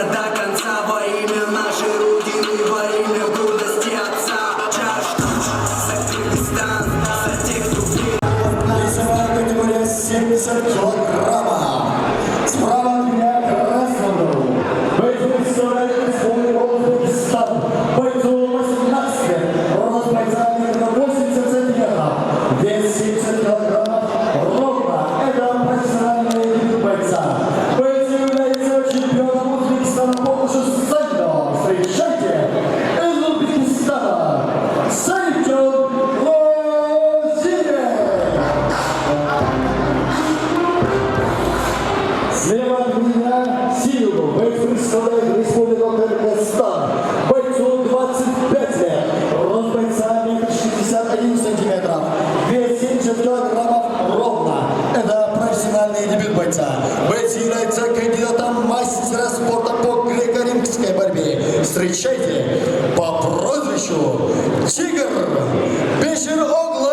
биться до конца во имя нашей Родины, во имя гордости Отца. За Кыргызстан, за тех, кто верит. Весовая категория 70 килограммов. Справа от меня красного. Бойцу представляет Республику Узбекистан. Бойцу 18 лет. Рост бойца метра 80 сантиметров. Вес 70 килограммов. Ровно. Это профессиональный дебют бойца. Боец является чемпионом Узбекистана по ужасанию. Встречайте из Узбекистана Саидjon Лозинец. Слева от меня Силу. Боец представляет Республику Кыргызстан. Бойцу 25 лет. Рост бойца метр 61 сантиметров. Вес 70 килограммов ровно. Это профессиональный дебют бойца. Боец является кандидатом мастера спорта по греко-римской борьбе. Встречайте по прозвищу Тигр Бешироглы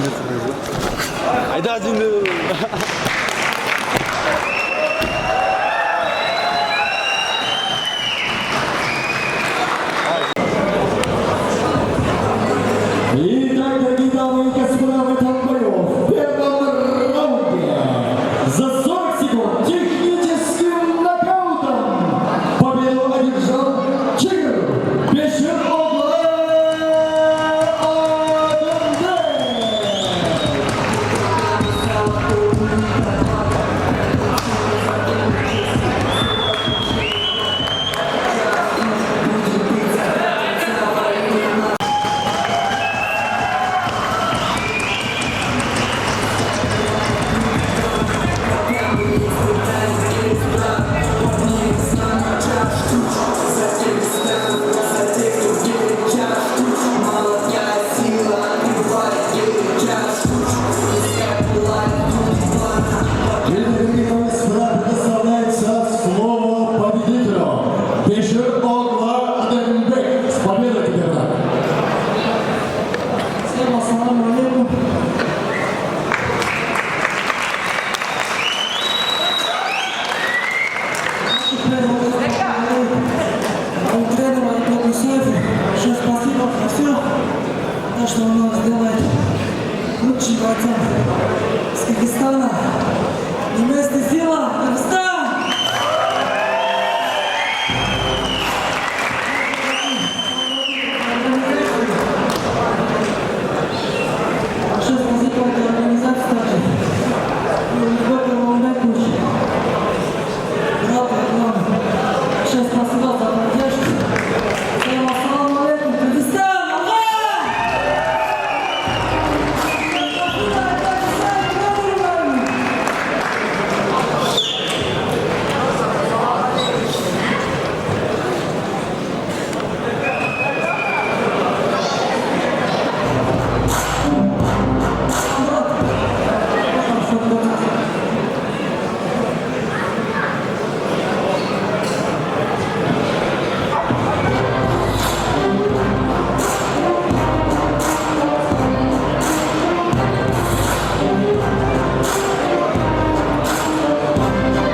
Адембек. Айда один. Итак, дорогие дамы и господа, в этом бою, в первом раунде, за 40 секунд техническим нокаутом победу одержал Тигр Бешироглы Сейчас спасибо за все, то, что он нас делает лучшим бойцом с Кыргызстана. И вместе сила.